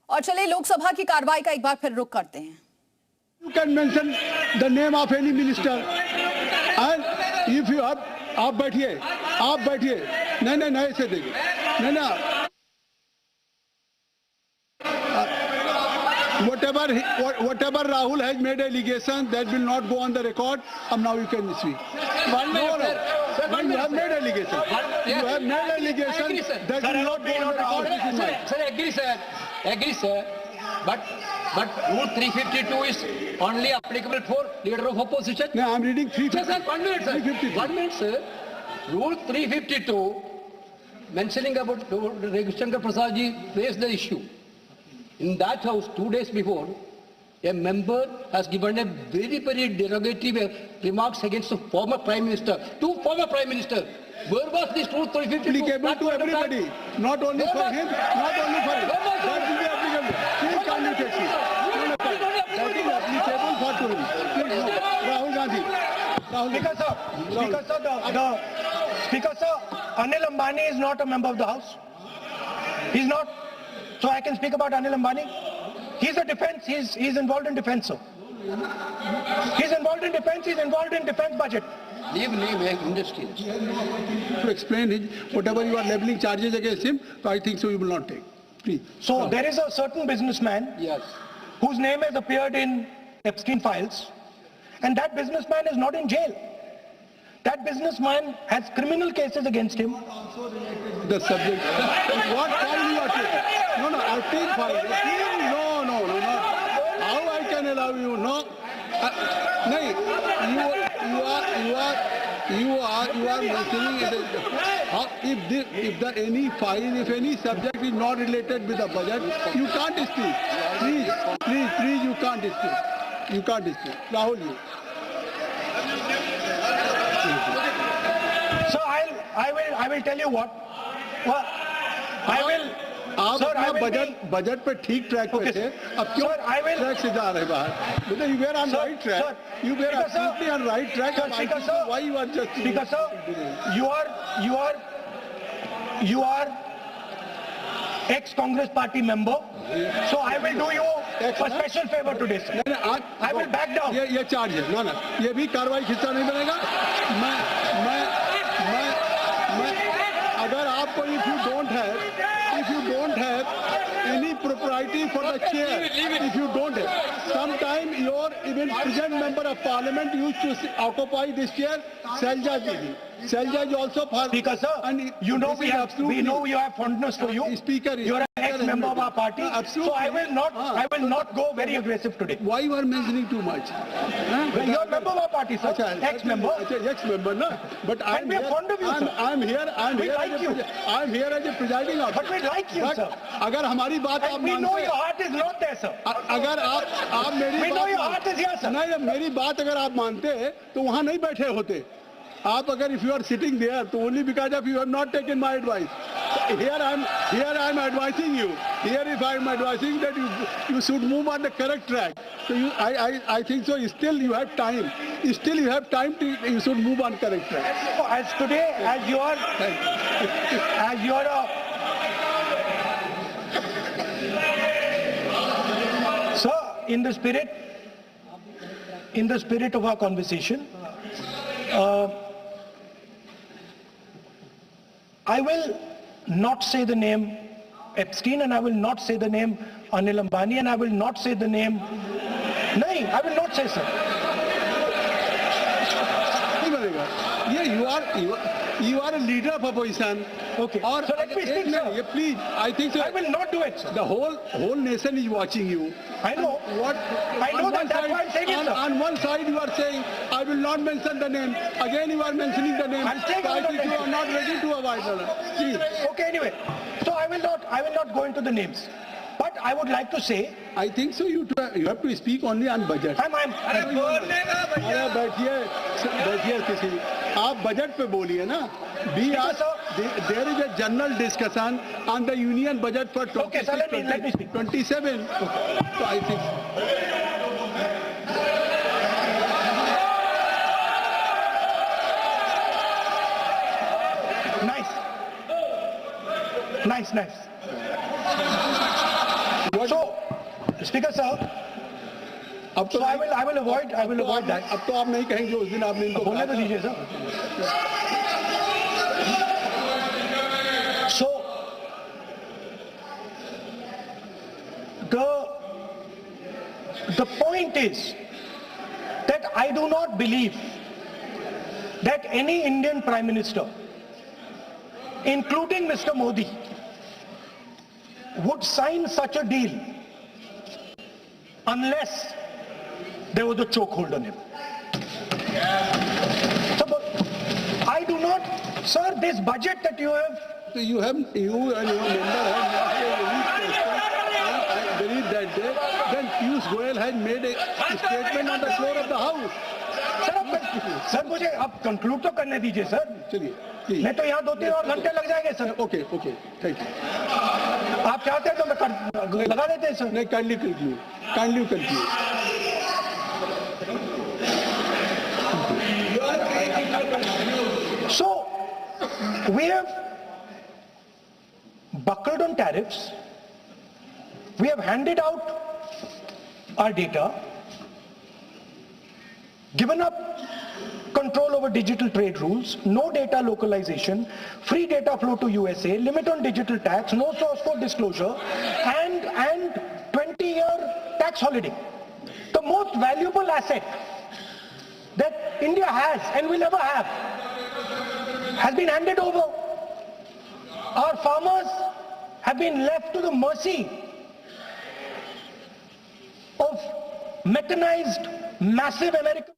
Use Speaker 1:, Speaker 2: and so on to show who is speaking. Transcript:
Speaker 1: और चलिए लोकसभा की कार्रवाई का एक बार फिर रुख करते हैं।
Speaker 2: You can mention the name of any minister and if you have आप बैठिए नहीं ऐसे देखिए नहीं whatever Rahul has made allegation that will not go on the record and now you can speak. You have made allegation. You have made allegation that will not go on the record.
Speaker 3: Sir, agree, sir. But Rule 352 is only applicable for leader of opposition.
Speaker 2: No, I am reading 352.
Speaker 3: Sir, 1 minute, sir.
Speaker 2: 352.
Speaker 3: 1 minute, sir. Rule 352 mentioning about Ravi Shankar Prasad ji raised the issue. In that house 2 days before, a member has given a very derogatory remarks against the former Prime Minister. 2 former Prime Ministers. Where was this Rule 352?
Speaker 2: Applicable to everybody, not only for him, not only for him. That will be applicable. Please kindly take it. That is applicable for to him. Please no. Rahul Gandhi.
Speaker 4: Speaker sir, Anil Ambani is not a member of the House. He's not. So I can speak about Anil Ambani. He's a defense. He's involved in defense, sir. He's involved in defense. He's involved in defense budget.
Speaker 3: Leave industry.
Speaker 2: To explain his, whatever you are leveling charges against him, so I think so you will not take. Please.
Speaker 4: So there is a certain businessman
Speaker 3: Yes.
Speaker 4: whose name has appeared in Epstein files, and that businessman is not in jail. That businessman has criminal cases against him.
Speaker 2: The subject. What file you are taking? No, Epstein file. No. How I can allow you? No. You are mentioning it. If any subject is not related with the budget, you can't speak. Please, you can't speak. You can't speak. Rahul, you.
Speaker 4: So I will tell you what. I will.
Speaker 2: आप
Speaker 4: Sir,
Speaker 2: अपना budget पे ठीक track पे थे, अब क्यों track से जा रहे बाहर? Because you were on right track. You were absolutely on right track. Why you are just?
Speaker 4: Speaker sir, you are ex-Congress party member. So I will do you a special favor today, sir. I will back down.
Speaker 2: ये charge है, ना ये भी कार्रवाई खिस्सा नहीं बनेगा. मैं अगर आपको if you don't have any propriety for the chair, if you don't have, sometime your even present member of parliament used to occupy this chair, Selja Ji. Selja is also for
Speaker 4: Speaker sir,
Speaker 2: and
Speaker 4: we know we have fondness for you.
Speaker 2: Speaker,
Speaker 4: you are an ex-member of our party.
Speaker 2: Absolutely.
Speaker 4: So I will not go very aggressive today.
Speaker 2: Why you are mentioning too much?
Speaker 4: You are a member of our party, sir. Ex-member.
Speaker 2: Ex-member, no. But
Speaker 4: we are fond of you, sir.
Speaker 2: I'm here as a presiding officer.
Speaker 4: But we like you, sir.
Speaker 2: अगर हमारी बात आप
Speaker 4: We know your heart is not there, sir.
Speaker 2: अगर आप मेरी
Speaker 4: We know your heart is here, sir.
Speaker 2: नहीं, मेरी बात अगर आप मानते तो वहाँ नहीं बैठे होते. आप अगर if you are sitting there, तो only because of you have not taken my advice. Here I am advising you. Here if I am advising that you should move on the correct track. So I think so. Still you have time. Still you have time to you should move on correct track.
Speaker 4: As today, as you are sir, in the spirit of our conversation, I will not say the name Epstein, and I will not say the name Anil Ambani, and I will not say the name. No, I will not say, sir.
Speaker 2: You are a leader of opposition.
Speaker 4: Okay.
Speaker 2: Or
Speaker 4: so let me speak, sir.
Speaker 2: Please, I think so.
Speaker 4: I will not do it, sir.
Speaker 2: The whole nation is watching you.
Speaker 4: I know. I know that. That's why I'm saying it, sir.
Speaker 2: On one side you are saying, I will not mention the name. Again you are mentioning the name.
Speaker 4: I'm saying
Speaker 2: I think you are not ready to avoid it. Please.
Speaker 4: Okay, anyway. So I will not go into the names. But I would like to say,
Speaker 2: I think so. You have to speak only on budget. बैठिए किसी आप budget पे बोलिए ना. There is a general discussion on the union budget for 26,
Speaker 4: okay, so let me speak.
Speaker 2: 27. So I think.
Speaker 4: Nice. So, Speaker sir,
Speaker 2: अब तो
Speaker 4: so I will avoid that.
Speaker 2: अब तो आप नहीं कहेंगे उस दिन आपने इनको
Speaker 4: बोलने तो दीजिए sir. So, the point is that I do not believe that any Indian Prime Minister, including Mr. Modi, would sign such a deal unless there was a chokehold on him. So, but I do not, sir, this budget that you have.
Speaker 2: So you and your member have not any question. I believe that day. Then Piyush Goyal had made a statement on the floor of the House.
Speaker 4: Sir मुझे अब conclude तो करने दीजिए sir.
Speaker 2: चलिए.
Speaker 4: नहीं तो यहाँ 2-3 और घंटे लग जाएंगे सर.
Speaker 2: Okay, thank you.
Speaker 4: आप चाहते हैं तो मैं लगा देते हैं सर.
Speaker 2: नहीं, kindly conclude.
Speaker 4: So, we have buckled on tariffs. We have handed out our data, given up control over digital trade rules, no data localization, free data flow to USA, limit on digital tax, no source code disclosure, and 20-year tax holiday. The most valuable asset that India has and will ever have has been handed over. Our farmers have been left to the mercy of mechanized, massive American